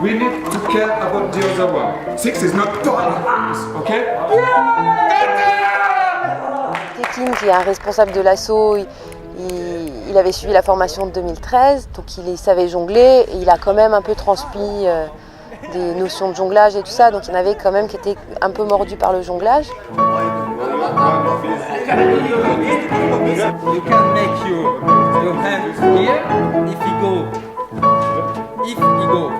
We need to care about the other one. 6 is not done, okay? Tekin, qui est un responsable de l'asso, il avait suivi la formation de 2013, donc il savait jongler et il a quand même un peu transmis des notions de jonglage et tout ça, donc il y en avait quand même qui étaient un peu mordus par le jonglage. You can make your hand here if you go. If you go.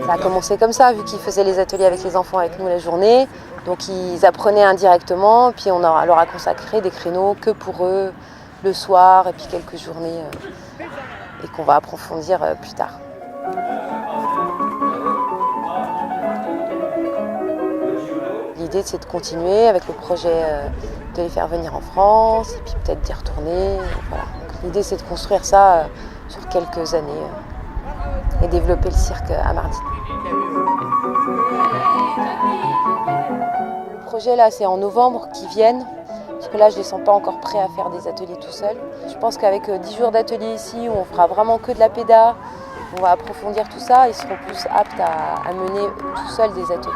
Ça a commencé comme ça, vu qu'ils faisaient les ateliers avec les enfants avec nous la journée. Donc ils apprenaient indirectement, puis on leur a consacré des créneaux que pour eux le soir et puis quelques journées et qu'on va approfondir plus tard. L'idée c'est de continuer avec le projet de les faire venir en France et puis peut-être d'y retourner. Voilà. L'idée c'est de construire ça sur quelques années et développer le cirque à Mardin. Le projet là c'est en novembre qu'ils viennent, parce que là je ne les sens pas encore prêts à faire des ateliers tout seuls. Je pense qu'avec 10 jours d'atelier ici où on fera vraiment que de la péda, on va approfondir tout ça, ils seront plus aptes à mener tout seuls des ateliers.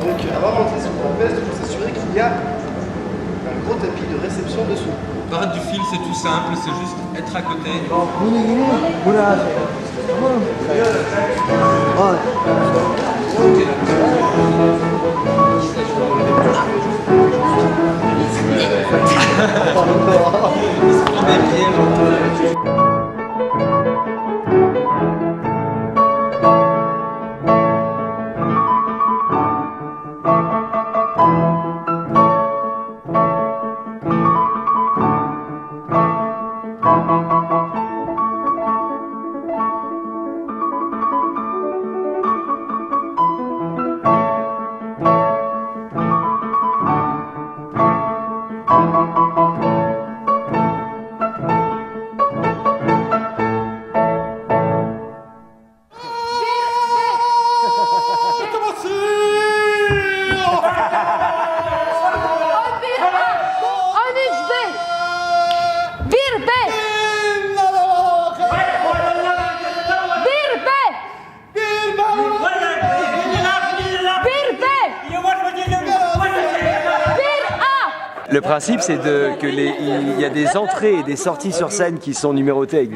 Donc avant de monter sur le trapèze, il faut s'assurer qu'il y a un gros tapis de réception dessous. Part du fil, c'est tout simple, c'est juste être à côté. Le principe, c'est il y a des entrées et des sorties sur scène qui sont numérotées avec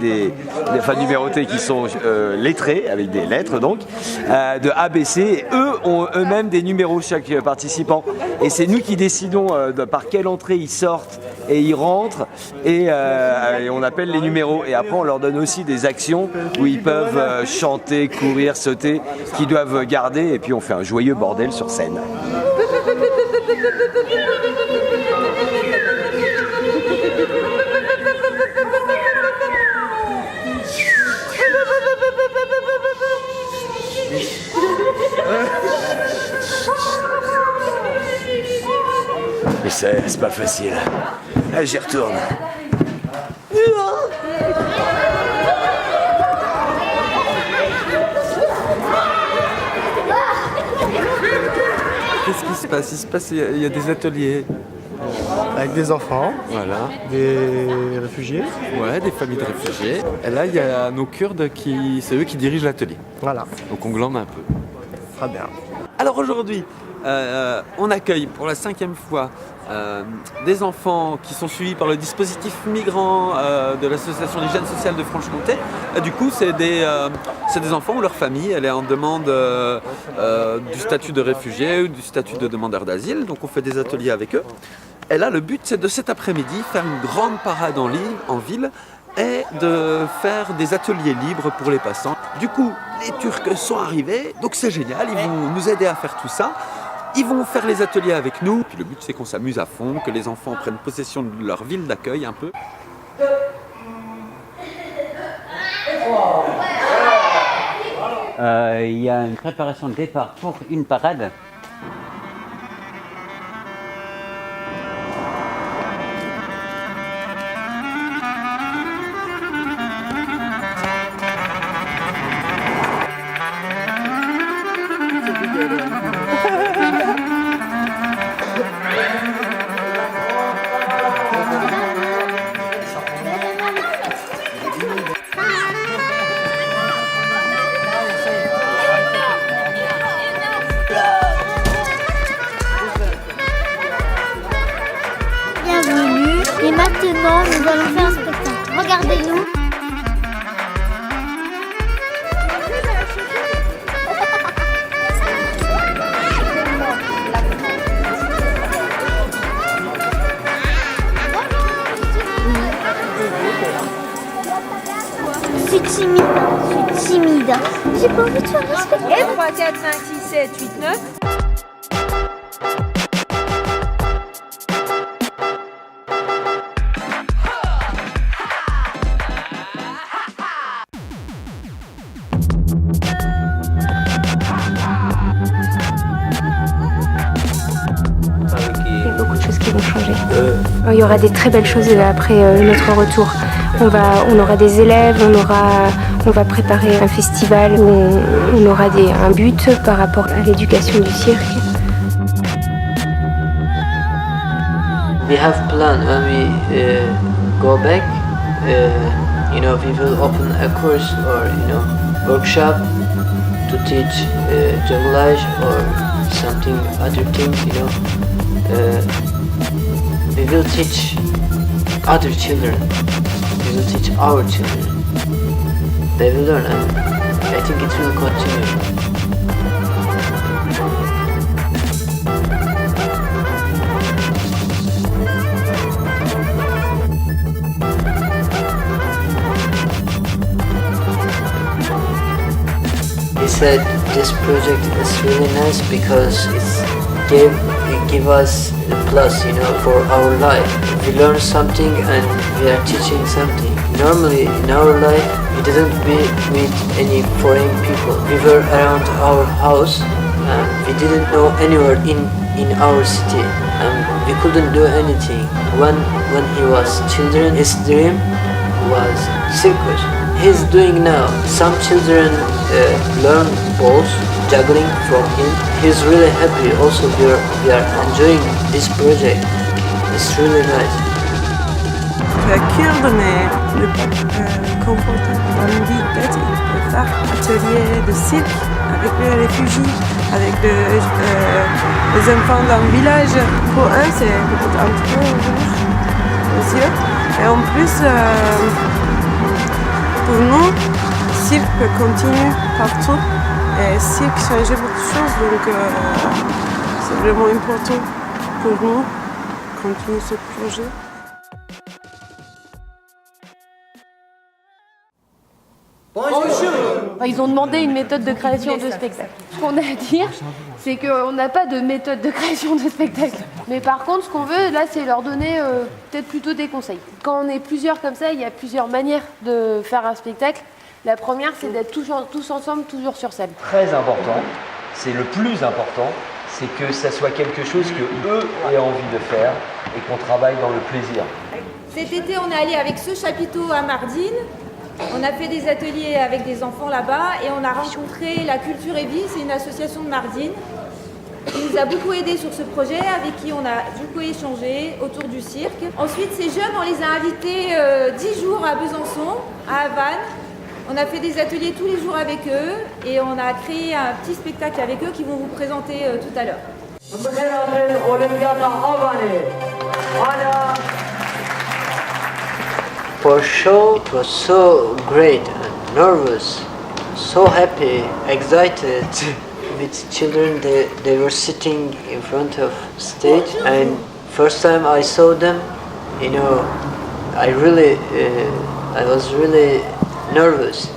qui sont lettrées avec des lettres donc de A, B, C. Et eux ont eux-mêmes des numéros chaque participant. Et c'est nous qui décidons par quelle entrée ils sortent et ils rentrent et on appelle les numéros. Et après, on leur donne aussi des actions où ils peuvent chanter, courir, sauter, qu'ils doivent garder. Et puis on fait un joyeux bordel sur scène. Mais c'est pas facile. Allez, j'y retourne. Qu'est-ce qui se passe? Il y a des ateliers. avec des enfants, Voilà, des réfugiés. ouais, des familles de réfugiés. Et là, il y a nos Kurdes c'est eux qui dirigent l'atelier. Voilà, Donc on glande un peu. très bien. Alors aujourd'hui, on accueille pour la 5e fois des enfants qui sont suivis par le dispositif migrant de l'association d'hygiène sociale de Franche-Comté. Du coup, c'est des enfants où leur famille elle est en demande du statut de réfugié ou du statut de demandeur d'asile. Donc on fait des ateliers avec eux. Et là, le but, c'est de cet après-midi faire une grande parade en ville et de faire des ateliers libres pour les passants. Du coup, les Turcs sont arrivés, donc c'est génial, ils vont nous aider à faire tout ça. Ils vont faire les ateliers avec nous. Puis le but, c'est qu'on s'amuse à fond, que les enfants prennent possession de leur ville d'accueil un peu. Il y a une préparation de départ pour une parade. Bienvenue. Et maintenant, nous allons faire un spectacle. Regardez-nous. Je suis timide. J'ai pas envie de faire un spectacle. Et 3, 4, 5, 6, 7, 8, 9. Il y a beaucoup de choses qui vont changer. Il y aura des très belles choses après notre retour. On aura des élèves, on va préparer un festival où on aura un but par rapport à l'éducation du cirque. We have planned when we go back, we will open a course or workshop to teach jonglage or something other things. We will teach other children. We will teach our children. They will learn, and I think it will continue. He said this project is really nice because it give us a plus, for our life. We learn something and we are teaching something. Normally in our life we didn't meet any foreign people. We were around our house and we didn't know anywhere in our city and we couldn't do anything. When he was children, his dream was circus. He's doing now. Some children learn balls, juggling from him. He's really happy. Also, we are enjoying this project. It's really nice. Kurde, mais le confronter dans une vie bête, il peut faire atelier de cirque avec les réfugiés, avec les enfants dans le village. Pour eux, c'est peut-être un petit peu aux yeux. Et en plus, pour nous, le cirque continue partout. Et le cirque change beaucoup de choses, donc c'est vraiment important pour nous de continuer ce projet. Ils ont demandé une méthode de création de spectacle. Ce qu'on a à dire, c'est qu'on n'a pas de méthode de création de spectacle. Mais par contre, ce qu'on veut, là, c'est leur donner peut-être plutôt des conseils. Quand on est plusieurs comme ça, il y a plusieurs manières de faire un spectacle. La première, c'est d'être tous ensemble, toujours sur scène. Très important, c'est le plus important, c'est que ça soit quelque chose que eux aient envie de faire et qu'on travaille dans le plaisir. Cet été, on est allé avec ce chapiteau à Mardines. On a fait des ateliers avec des enfants là-bas et on a rencontré la Culture et Vie, c'est une association de Mardines. Il nous a beaucoup aidé sur ce projet, avec qui on a beaucoup échangé autour du cirque. Ensuite, ces jeunes, on les a invités 10 jours à Besançon, à Havane. On a fait des ateliers tous les jours avec eux et on a créé un petit spectacle avec eux qui vont vous présenter tout à l'heure. For show, it was so great and nervous, so happy, excited. With children, they were sitting in front of stage, and first time I saw them, you know, I was really nervous.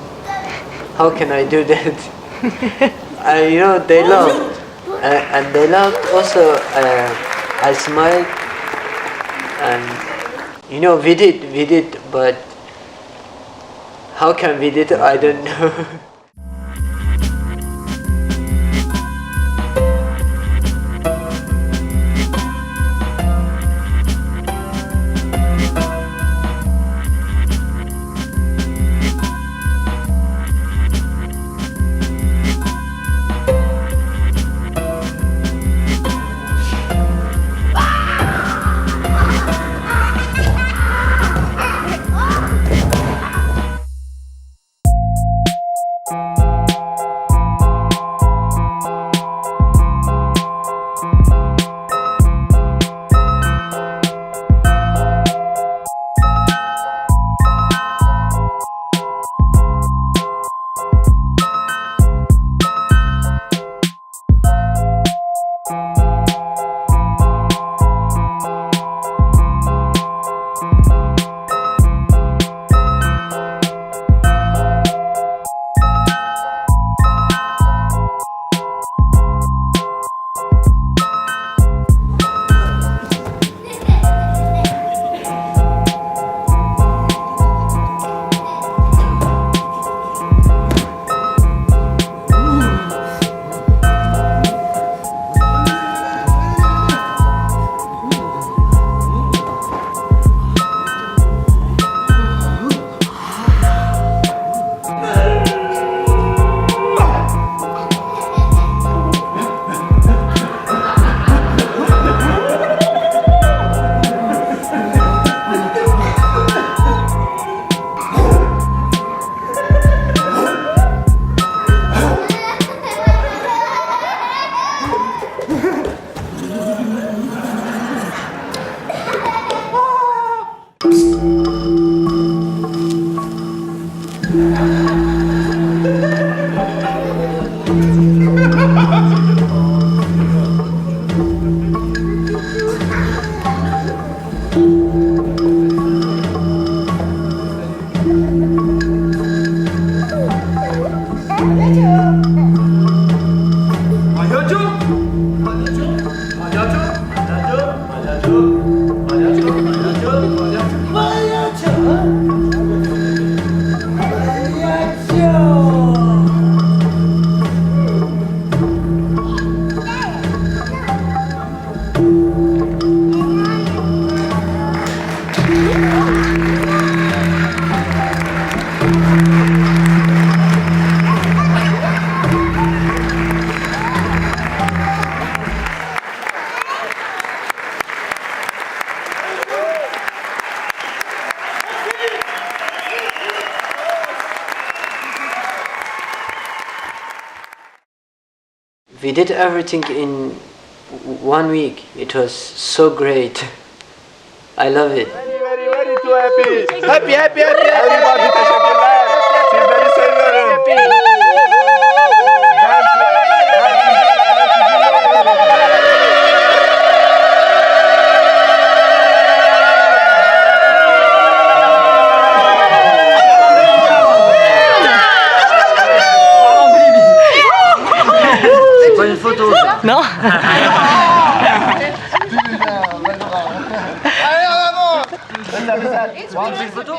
How can I do that? You know, they laughed, and they laughed also. I smiled, and you know, we did, but how can we did? I don't know. We did everything in 1 week. It was so great. I love it. Very too happy. Happy. Everybody teşekkürler. Sizleri seviyorum. Pas une photo. Non. Allez, en avant. Une photo.